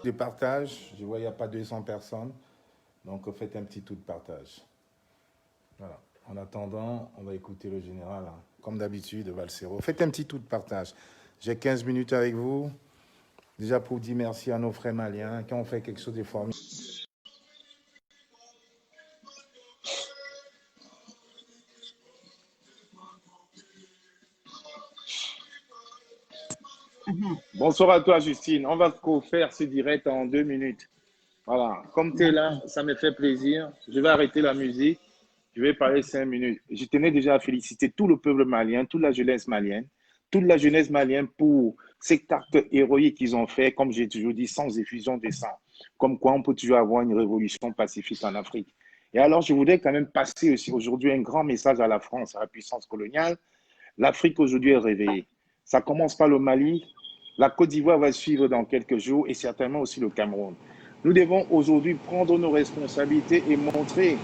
de partage. Je vois, il n'y a pas 200 personnes. Donc, faites un petit tour de partage. Voilà. En attendant, on va écouter le général, hein, comme d'habitude, Valsero. Faites un petit tour de partage. J'ai 15 minutes avec vous. Déjà pour dire merci à nos frères maliens qui ont fait quelque chose de formidable. Bonsoir à toi, Justine. On va faire ce direct en 2 minutes. Voilà. Comme tu es là, ça me fait plaisir. Je vais arrêter la musique. Je vais parler 5 minutes. Je tenais déjà à féliciter tout le peuple malien, toute la jeunesse malienne pour cet acte héroïque qu'ils ont fait, comme j'ai toujours dit, sans effusion de sang. Comme quoi, on peut toujours avoir une révolution pacifique en Afrique. Et alors, je voudrais quand même passer aussi aujourd'hui un grand message à la France, à la puissance coloniale. L'Afrique aujourd'hui est réveillée. Ça commence par le Mali. La Côte d'Ivoire va suivre dans quelques jours et certainement aussi le Cameroun. Nous devons aujourd'hui prendre nos responsabilités et montrer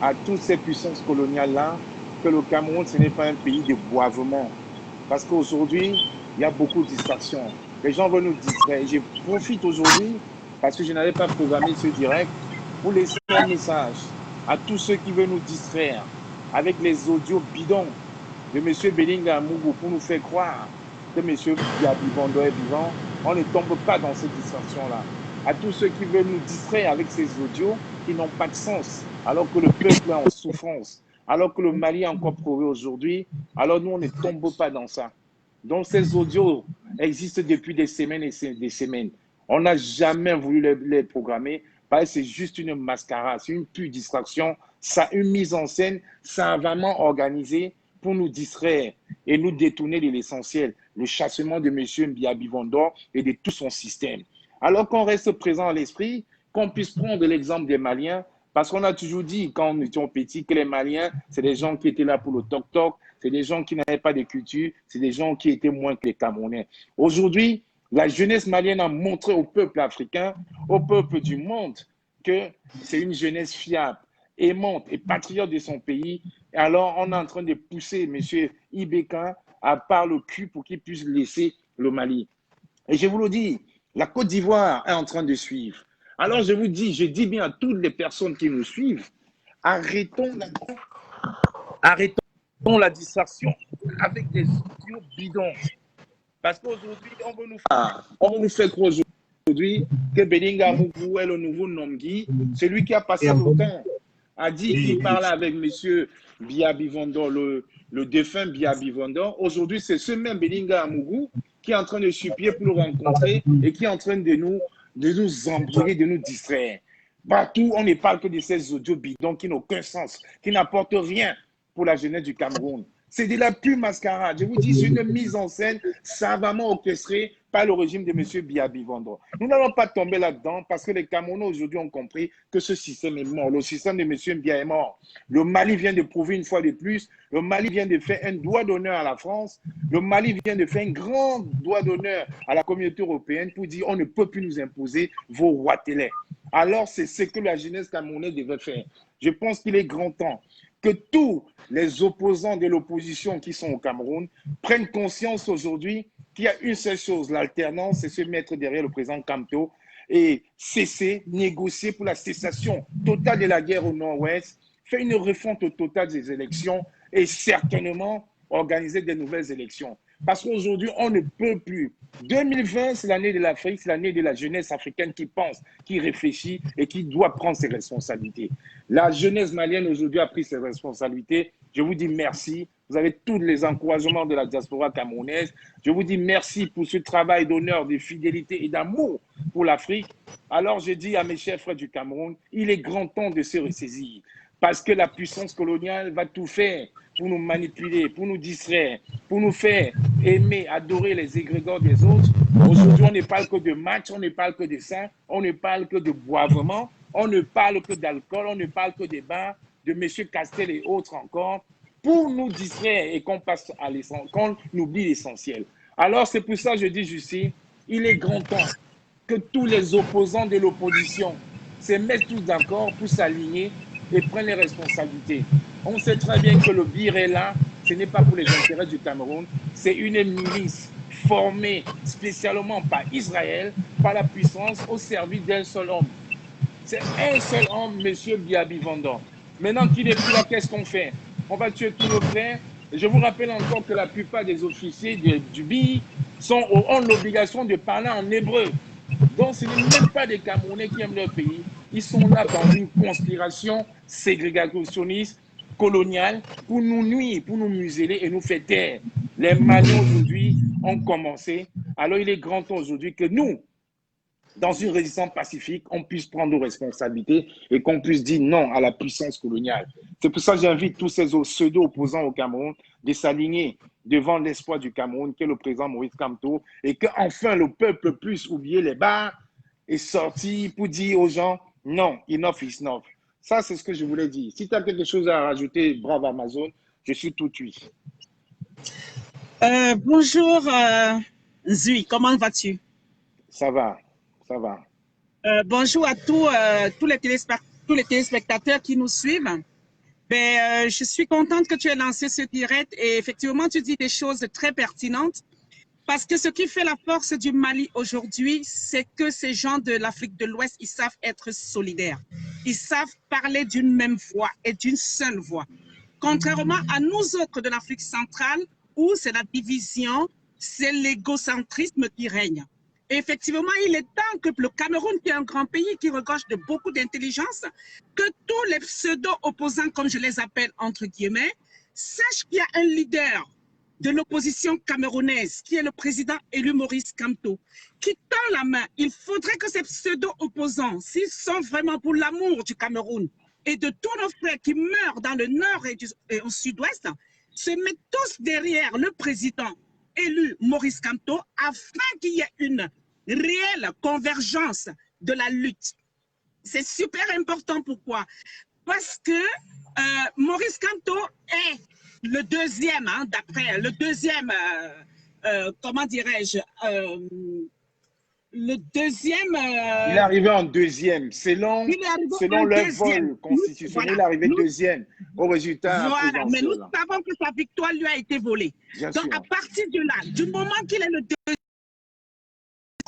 à toutes ces puissances coloniales-là que le Cameroun, ce n'est pas un pays de boivement. Parce qu'aujourd'hui, il y a beaucoup de distractions. Les gens veulent nous distraire. Je profite aujourd'hui, parce que je n'avais pas programmé ce direct, pour laisser un message à tous ceux qui veulent nous distraire avec les audios bidons de M. Belinga Mougou pour nous faire croire que M. Biabivondo est vivant. On ne tombe pas dans cette distraction-là. À tous ceux qui veulent nous distraire avec ces audios qui n'ont pas de sens, alors que le peuple est en souffrance, alors que le Mali est encore prouvé aujourd'hui, alors nous, on ne tombe pas dans ça. Donc, ces audios existent depuis des semaines et des semaines. On n'a jamais voulu les programmer parce que c'est juste une mascarade, c'est une pure distraction, ça une mise en scène savamment organisée pour nous distraire et nous détourner de l'essentiel, le chassement de M. Biabivondo et de tout son système. Alors qu'on reste présent à l'esprit, qu'on puisse prendre l'exemple des Maliens, parce qu'on a toujours dit, quand nous étions petits, que les Maliens, c'est des gens qui étaient là pour le toc-toc, c'est des gens qui n'avaient pas de culture, c'est des gens qui étaient moins que les Camerounais. Aujourd'hui, la jeunesse malienne a montré au peuple africain, au peuple du monde, que c'est une jeunesse fiable, aimante et patriote de son pays. Et alors, on est en train de pousser M. Ibeka à part le cul pour qu'il puisse laisser le Mali. Et je vous le dis, la Côte d'Ivoire est en train de suivre. Alors je vous dis, je dis bien à toutes les personnes qui nous suivent, arrêtons la distraction avec des audios bidons. Parce qu'aujourd'hui, on veut nous faire croire aujourd'hui que Belinga Mougou est le nouveau Nomgui, celui qui a passé le temps a dit qu'il parlait avec M. Biabivondo, le défunt Biabivondo. Aujourd'hui, c'est ce même Belinga Mougou qui est en train de supplier pour le rencontrer et qui est en train de nous embrouiller, de nous distraire. Partout, on ne parle que de ces audios bidons qui n'ont aucun sens, qui n'apportent rien pour la jeunesse du Cameroun. C'est de la pure mascarade. Je vous dis, c'est une mise en scène savamment orchestrée par le régime de M. Biabivondo. Nous n'allons pas tomber là-dedans parce que les Camerounais aujourd'hui ont compris que ce système est mort. Le système de M. Bia est mort. Le Mali vient de prouver une fois de plus. Le Mali vient de faire un doigt d'honneur à la France. Le Mali vient de faire un grand doigt d'honneur à la communauté européenne pour dire on ne peut plus nous imposer vos rois télé. Alors, c'est ce que la jeunesse camerounaise devait faire. Je pense qu'il est grand temps que tous les opposants de l'opposition qui sont au Cameroun prennent conscience aujourd'hui qu'il y a une seule chose, l'alternance, c'est se mettre derrière le président Kamto et cesser, négocier pour la cessation totale de la guerre au nord-ouest, faire une refonte totale des élections et certainement organiser des nouvelles élections. Parce qu'aujourd'hui, on ne peut plus. 2020, c'est l'année de l'Afrique, c'est l'année de la jeunesse africaine qui pense, qui réfléchit et qui doit prendre ses responsabilités. La jeunesse malienne aujourd'hui a pris ses responsabilités. Je vous dis merci. Vous avez tous les encouragements de la diaspora camerounaise. Je vous dis merci pour ce travail d'honneur, de fidélité et d'amour pour l'Afrique. Alors, je dis à mes chers frères du Cameroun, il est grand temps de se ressaisir. Parce que la puissance coloniale va tout faire pour nous manipuler, pour nous distraire, pour nous faire aimer, adorer les égrégores des autres. Aujourd'hui, on ne parle que de match, on ne parle que de ça, on ne parle que de boivement, on ne parle que d'alcool, on ne parle que des bars, de M. Castel et autres encore, pour nous distraire et qu'on passe à l'essentiel, qu'on oublie l'essentiel. Alors, c'est pour ça que je dis, Justin, il est grand temps que tous les opposants de l'opposition se mettent tous d'accord pour s'aligner et prennent les responsabilités. On sait très bien que le BIR est là, ce n'est pas pour les intérêts du Cameroun, c'est une milice formé spécialement par Israël, par la puissance, au service d'un seul homme. C'est un seul homme, M. Biaby Vendon. Maintenant qu'il n'est plus là, qu'est-ce qu'on fait? On va tuer tous nos frères. Et je vous rappelle encore que la plupart des officiers du BI ont l'obligation de parler en hébreu. Donc, ce n'est même pas des Camerounais qui aiment leur pays. Ils sont là dans une conspiration ségrégationniste, coloniale, pour nous nuire, pour nous museler et nous faire taire. Les Maliens aujourd'hui ont commencé. Alors, il est grand temps aujourd'hui que nous, dans une résistance pacifique, on puisse prendre nos responsabilités et qu'on puisse dire non à la puissance coloniale. C'est pour ça que j'invite tous ces pseudo-opposants au Cameroun de s'aligner devant l'espoir du Cameroun, qui est le président Maurice Kamto, et qu'enfin le peuple puisse oublier les bars et sortir pour dire aux gens non, enough is enough. Ça, c'est ce que je voulais dire. Si tu as quelque chose à rajouter, brave Amazon, je suis tout oui. Bonjour, Zui, comment vas-tu? Ça va. Ça va. Bonjour à tous les téléspectateurs qui nous suivent. Je suis contente que tu aies lancé ce direct et effectivement, tu dis des choses très pertinentes parce que ce qui fait la force du Mali aujourd'hui, c'est que ces gens de l'Afrique de l'Ouest, ils savent être solidaires. Ils savent parler d'une même voix et d'une seule voix. Contrairement à nous autres de l'Afrique centrale, où c'est la division, c'est l'égocentrisme qui règne. Et effectivement, il est temps que le Cameroun, qui est un grand pays qui regorge de beaucoup d'intelligence, que tous les pseudo-opposants, comme je les appelle entre guillemets, sachent qu'il y a un leader de l'opposition camerounaise, qui est le président élu Maurice Kamto, qui tend la main. Il faudrait que ces pseudo-opposants, s'ils sont vraiment pour l'amour du Cameroun et de tous nos frères qui meurent dans le nord et au sud-ouest, se mettent tous derrière le président élu Maurice Kamto afin qu'il y ait une réelle convergence de la lutte. C'est super important. Pourquoi? Parce que Maurice Kamto est le deuxième, d'après le deuxième, comment dirais-je, le deuxième... Il est arrivé en deuxième, selon le vol constitutionnel, voilà. Il est arrivé deuxième au résultat. Voilà, mais nous savons que sa victoire lui a été volée. Bien Donc, sûr. à partir de là, du moment qu'il est le deuxième,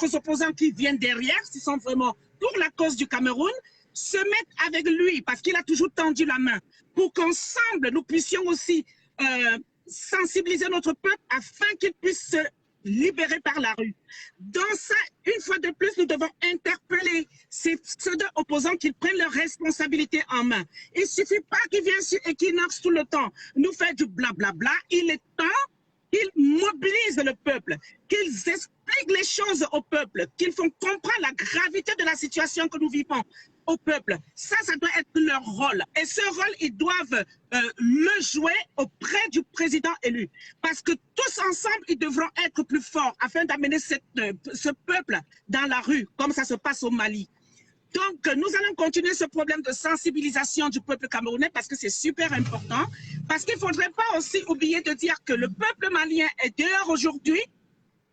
les opposants qui viennent derrière, qui sont vraiment pour la cause du Cameroun, se mettent avec lui, parce qu'il a toujours tendu la main, pour qu'ensemble, nous puissions aussi sensibiliser notre peuple afin qu'il puisse se libérer par la rue. Dans ça, une fois de plus, nous devons interpeller ces pseudo-opposants qu'ils prennent leurs responsabilités en main. Il ne suffit pas qu'ils viennent sur Equinox tout le temps, nous faire du blablabla. Il est temps qu'ils mobilisent le peuple, qu'ils expliquent les choses au peuple, qu'ils font comprendre la gravité de la situation que nous vivons au peuple. Ça doit être leur rôle. Et ce rôle, ils doivent le jouer auprès du président élu. Parce que tous ensemble, ils devront être plus forts afin d'amener ce peuple dans la rue, comme ça se passe au Mali. Donc, nous allons continuer ce problème de sensibilisation du peuple camerounais parce que c'est super important. Parce qu'il ne faudrait pas aussi oublier de dire que le peuple malien est dehors aujourd'hui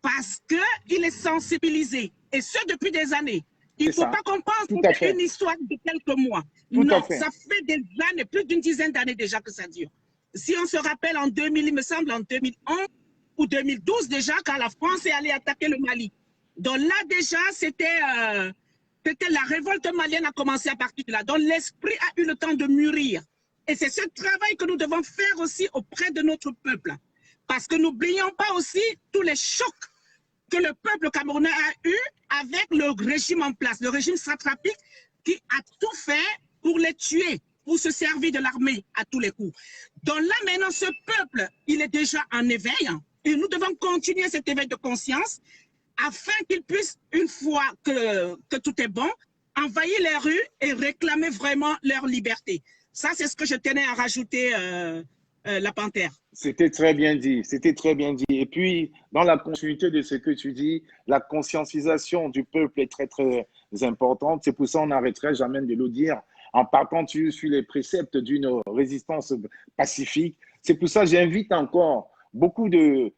parce qu'il est sensibilisé. Et ce, depuis des années. Il ne faut pas qu'on pense que c'est une histoire de quelques mois. Non, ça fait des années, plus d'une dizaine d'années déjà que ça dure. Si on se rappelle en 2000, il me semble, en 2011 ou 2012 déjà, quand la France est allée attaquer le Mali. Donc là déjà, c'était la révolte malienne a commencé à partir de là. Donc l'esprit a eu le temps de mûrir. Et c'est ce travail que nous devons faire aussi auprès de notre peuple. Parce que n'oublions pas aussi tous les chocs que le peuple camerounais a eu avec le régime en place, le régime satrapique qui a tout fait pour les tuer, pour se servir de l'armée à tous les coups. Donc là, maintenant, ce peuple, il est déjà en éveil et nous devons continuer cet éveil de conscience afin qu'ils puissent, une fois que tout est bon, envahir les rues et réclamer vraiment leur liberté. Ça, c'est ce que je tenais à rajouter, la Panthère. C'était très bien dit, c'était très bien dit. Et puis, dans la continuité de ce que tu dis, la conscientisation du peuple est très, très importante. C'est pour ça qu'on n'arrêterait jamais de le dire en partant sur les préceptes d'une résistance pacifique. C'est pour ça que j'invite encore beaucoup de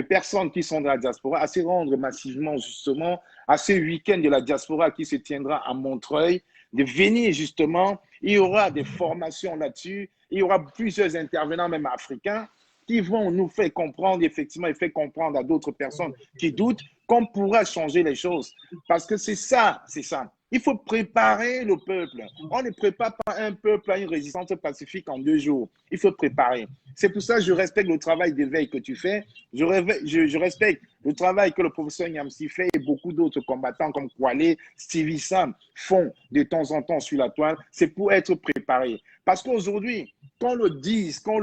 personnes qui sont dans la diaspora à se rendre massivement justement à ce week-end de la diaspora qui se tiendra à Montreuil, de venir justement. Il y aura des formations là-dessus, il y aura plusieurs intervenants même africains qui vont nous faire comprendre, effectivement, et faire comprendre à d'autres personnes qui doutent qu'on pourra changer les choses. Parce que c'est ça, c'est ça. Il faut préparer le peuple. On ne prépare pas un peuple à une résistance pacifique en 2 jours. Il faut préparer. C'est pour ça que je respecte le travail d'éveil que tu fais. Je respecte le travail que le professeur Nyamsi fait et beaucoup d'autres combattants comme Kwale, Stevie Sam font de temps en temps sur la toile. C'est pour être préparé. Parce qu'aujourd'hui, qu'on le dise, qu'on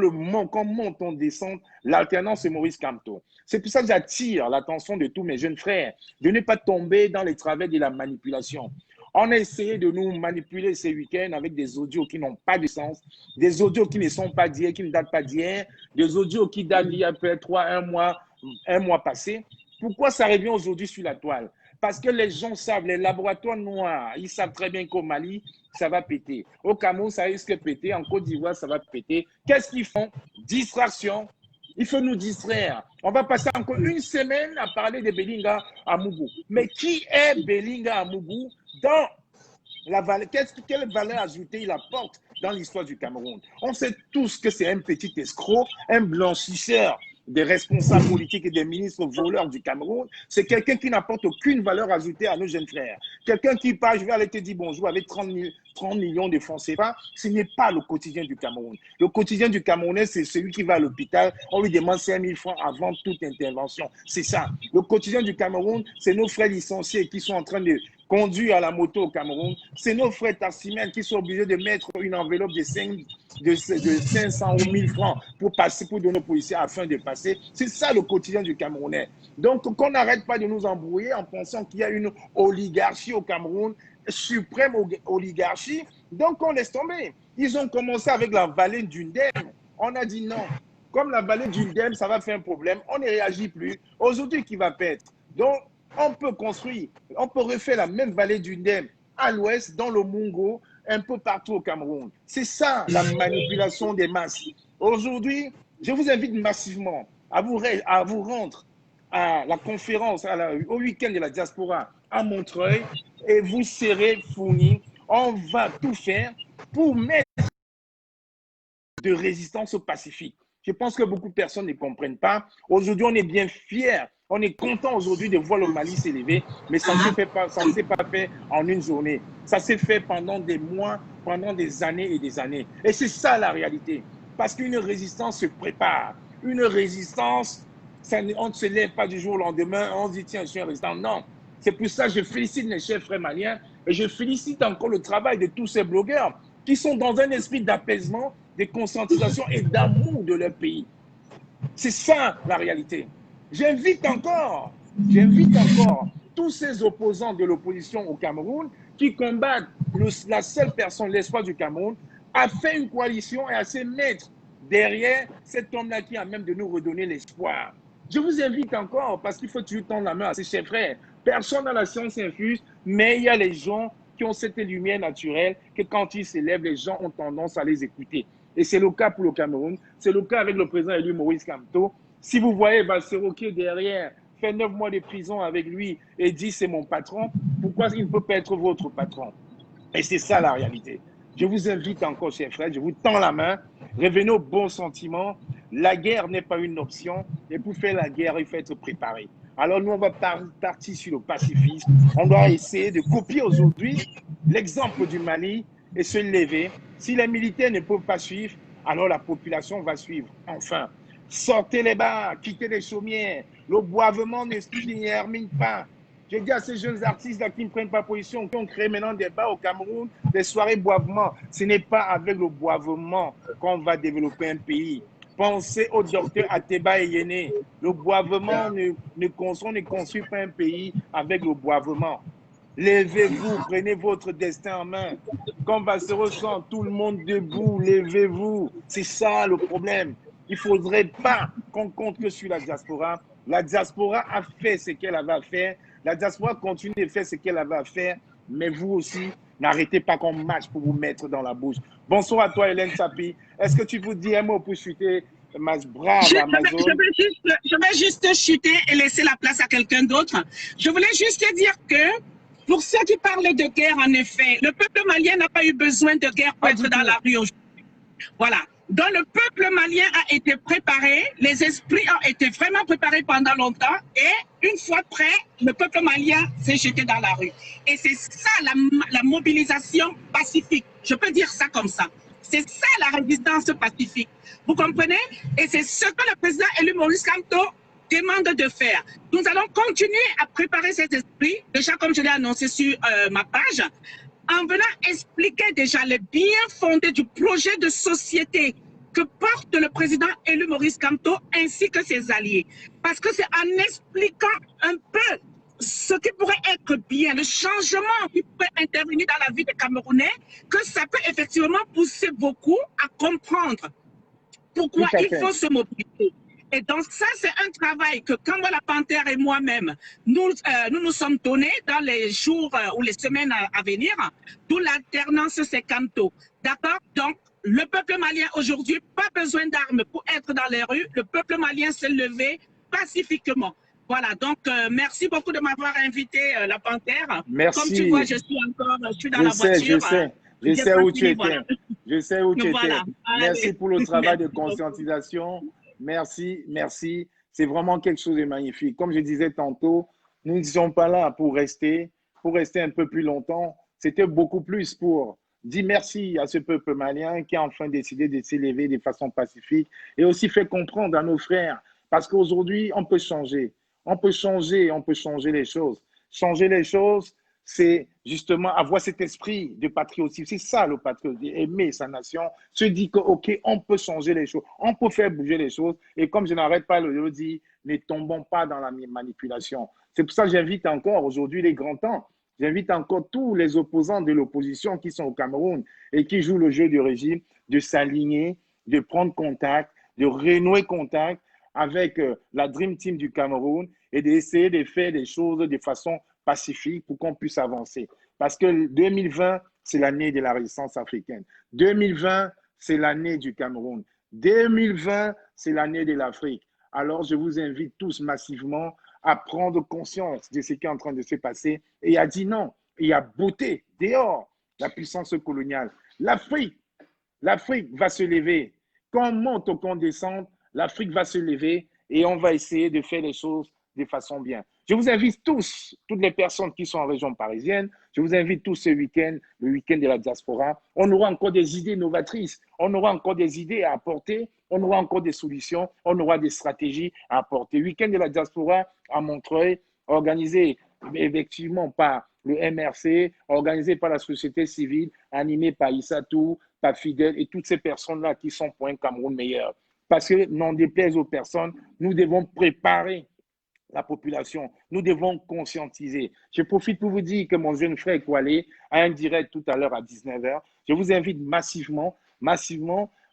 monte, on descend, l'alternance c'est Maurice Kamto. C'est pour ça que j'attire l'attention de tous mes jeunes frères de ne pas tomber dans les travers de la manipulation. On a essayé de nous manipuler ces week-ends avec des audios qui n'ont pas de sens, des audios qui ne sont pas d'hier, qui ne datent pas d'hier, des audios qui datent d'il y a peut-être un mois passé. Pourquoi ça revient aujourd'hui sur la toile? Parce que les gens savent, les laboratoires noirs, ils savent très bien qu'au Mali, ça va péter. Au Cameroun, ça risque de péter. En Côte d'Ivoire, ça va péter. Qu'est-ce qu'ils font? Distraction. Il faut nous distraire. On va passer encore une semaine à parler de Belinga Amougou. Mais qui est Belinga Amougou dans la valeur? Quelle valeur ajoutée il apporte dans l'histoire du Cameroun? On sait tous que c'est un petit escroc, un blanchisseur des responsables politiques et des ministres voleurs du Cameroun. C'est quelqu'un qui n'apporte aucune valeur ajoutée à nos jeunes frères. Quelqu'un qui part, je vais aller te dire bonjour avec 30 millions de francs CFA. Ce n'est pas le quotidien du Cameroun. Le quotidien du Camerounais, c'est celui qui va à l'hôpital, on lui demande 5 000 francs avant toute intervention. C'est ça. Le quotidien du Cameroun, c'est nos frères licenciés qui sont en train de conduire à la moto au Cameroun. C'est nos frères tassimènes qui sont obligés de mettre une enveloppe de 500 ou 1000 francs pour donner aux policiers afin de passer. C'est ça le quotidien du Camerounais. Donc, qu'on n'arrête pas de nous embrouiller en pensant qu'il y a une oligarchie au Cameroun, suprême oligarchie. Donc, on laisse tomber. Ils ont commencé avec la vallée d'Undem. On a dit non. Comme la vallée d'Undem, ça va faire un problème. On ne réagit plus. Aujourd'hui, qui va pète. Donc, on peut construire, on peut refaire la même vallée d'Undem à l'ouest, dans le Mungo, un peu partout au Cameroun. C'est ça, la manipulation des masses. Aujourd'hui, je vous invite massivement à vous rendre à la conférence, au week-end de la diaspora à Montreuil, et vous serez fournis. On va tout faire pour mettre de résistance au Pacifique. Je pense que beaucoup de personnes ne comprennent pas. Aujourd'hui, on est bien fiers. On est content aujourd'hui de voir le Mali s'élever, mais ça ne s'est pas fait en une journée. Ça s'est fait pendant des mois, pendant des années et des années. Et c'est ça la réalité. Parce qu'une résistance se prépare. Une résistance, on ne se lève pas du jour au lendemain, on se dit tiens, je suis un résistant. Non. C'est pour ça que je félicite mes chers frères maliens et je félicite encore le travail de tous ces blogueurs qui sont dans un esprit d'apaisement, de conscientisation et d'amour de leur pays. C'est ça la réalité. J'invite encore tous ces opposants de l'opposition au Cameroun qui combattent la seule personne, l'espoir du Cameroun, à faire une coalition et à se mettre derrière cet homme-là qui a même de nous redonner l'espoir. Je vous invite encore, parce qu'il faut toujours tendre la main à ses chers frères. Personne dans la science infuse, mais il y a les gens qui ont cette lumière naturelle que quand ils s'élèvent, les gens ont tendance à les écouter. Et c'est le cas pour le Cameroun, c'est le cas avec le président élu Maurice Kamto. Si vous voyez Bassero qui est derrière, fait 9 mois de prison avec lui et dit c'est mon patron, pourquoi il ne peut pas être votre patron? Et c'est ça la réalité. Je vous invite encore, chers frères, je vous tends la main, revenez aux bons sentiments. La guerre n'est pas une option et pour faire la guerre, il faut être préparé. Alors nous, on va partir sur le pacifisme. On doit essayer de copier aujourd'hui l'exemple du Mali et se lever. Si les militaires ne peuvent pas suivre, alors la population va suivre. Enfin, sortez les bars, quittez les chaumières. Le boivement ne termine pas. Je dis à ces jeunes artistes-là qui ne prennent pas position, qui ont créé maintenant des bars au Cameroun, des soirées boivement. Ce n'est pas avec le boivement qu'on va développer un pays. Pensez au docteur Ateba et Yéné. Le boivement ne construit pas un pays avec le boivement. Levez-vous, prenez votre destin en main. Quand va se ressentir tout le monde debout, levez-vous. C'est ça le problème. Il ne faudrait pas qu'on compte que sur la diaspora. La diaspora a fait ce qu'elle avait à faire. La diaspora continue de faire ce qu'elle avait à faire. Mais vous aussi, n'arrêtez pas qu'on marche pour vous mettre dans la bouche. Bonsoir à toi, Hélène Sapi. Est-ce que tu peux dire un mot pour chuter ma brave Amazon? Je vais juste chuter et laisser la place à quelqu'un d'autre. Je voulais juste dire que pour ceux qui parlent de guerre, en effet, le peuple malien n'a pas eu besoin de guerre pour être dans la rue aujourd'hui. Voilà. dont le peuple malien a été préparé, les esprits ont été vraiment préparés pendant longtemps et une fois prêt, le peuple malien s'est jeté dans la rue. Et c'est ça la mobilisation pacifique. Je peux dire ça comme ça. C'est ça la résistance pacifique. Vous comprenez? Et c'est ce que le président élu Maurice Kamto demande de faire. Nous allons continuer à préparer cet esprit, déjà comme je l'ai annoncé sur ma page, en venant expliquer déjà les biens fondés du projet de société que porte le président élu Maurice Kamto ainsi que ses alliés. Parce que c'est en expliquant un peu ce qui pourrait être bien, le changement qui pourrait intervenir dans la vie des Camerounais, que ça peut effectivement pousser beaucoup à comprendre pourquoi il faut se mobiliser. Et donc ça, c'est un travail que Kambo la Panthère et moi-même, nous sommes donnés dans les jours ou les semaines à venir, d'où l'alternance c'est Kamto. D'accord? Donc, le peuple malien aujourd'hui, pas besoin d'armes pour être dans les rues. Le peuple malien s'est levé pacifiquement. Voilà, donc merci beaucoup de m'avoir invité, la Panthère. Merci. Comme tu vois, je suis dans la voiture. Je sais où tu étais. Voilà. Je sais où tu voilà. étais. Merci pour le travail de conscientisation. Merci, merci. C'est vraiment quelque chose de magnifique. Comme je disais tantôt, nous ne sommes pas là pour rester un peu plus longtemps. C'était beaucoup plus pour dire merci à ce peuple malien qui a enfin décidé de s'élever de façon pacifique et aussi fait comprendre à nos frères. Parce qu'aujourd'hui, on peut changer. On peut changer les choses. Changer les choses, c'est justement avoir cet esprit de patriotisme. C'est ça le patriotisme, aimer sa nation, se dire que, OK, on peut changer les choses, on peut faire bouger les choses. Et comme je n'arrête pas de le dire, ne tombons pas dans la manipulation. C'est pour ça que j'invite encore aujourd'hui les grands temps. J'invite encore tous les opposants de l'opposition qui sont au Cameroun et qui jouent le jeu du régime de s'aligner, de prendre contact, de renouer contact avec la Dream Team du Cameroun et d'essayer de faire des choses de façon pacifique pour qu'on puisse avancer. Parce que 2020, c'est l'année de la résistance africaine. 2020, c'est l'année du Cameroun. 2020, c'est l'année de l'Afrique. Alors, je vous invite tous massivement à prendre conscience de ce qui est en train de se passer et à dire non. Il y a beauté dehors, la puissance coloniale. L'Afrique va se lever. Quand on monte ou qu'on descende, l'Afrique va se lever et on va essayer de faire les choses de façon bien. Je vous invite tous, toutes les personnes qui sont en région parisienne, je vous invite tous ce week-end, le week-end de la diaspora. On aura encore des idées novatrices, on aura encore des idées à apporter, on aura encore des solutions, on aura des stratégies à apporter. Week-end de la diaspora à Montreuil, organisé effectivement par le MRC, organisé par la société civile, animé par Issatou, par Fidel et toutes ces personnes-là qui sont pour un Cameroun meilleur. Parce que, n'en déplaise aux personnes, nous devons préparer la population. Nous devons conscientiser. Je profite pour vous dire que mon jeune frère Koualé a un direct tout à l'heure à 19h. Je vous invite massivement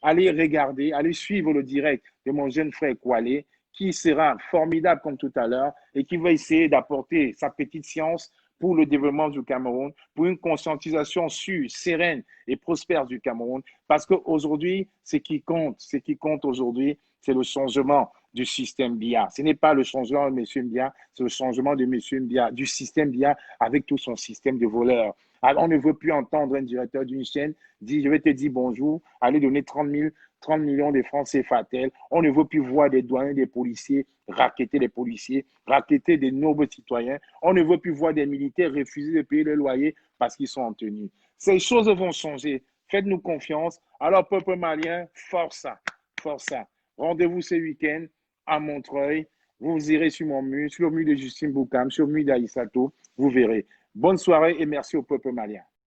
à aller regarder, à aller suivre le direct de mon jeune frère Koualé qui sera formidable comme tout à l'heure et qui va essayer d'apporter sa petite science pour le développement du Cameroun, pour une conscientisation sûre, sereine et prospère du Cameroun. Parce qu'aujourd'hui, ce qui compte aujourd'hui, c'est le changement du système BIA. Ce n'est pas le changement de M. Mbia, c'est le changement de M. Mbia, du système BIA avec tout son système de voleurs. Alors, on ne veut plus entendre un directeur d'une chaîne dire « je vais te dire bonjour, allez donner 30 millions de francs CFA à tel ». On ne veut plus voir des douaniers, des policiers racketter les policiers, racketter des nobles citoyens. On ne veut plus voir des militaires refuser de payer le loyer parce qu'ils sont en tenue. Ces choses vont changer. Faites-nous confiance. Alors, peuple malien, force ça. Rendez-vous ce week-end à Montreuil. Vous irez sur mon mur, sur le mur de Justine Boukam, sur le mur d'Aïssatou. Vous verrez. Bonne soirée et merci au peuple malien.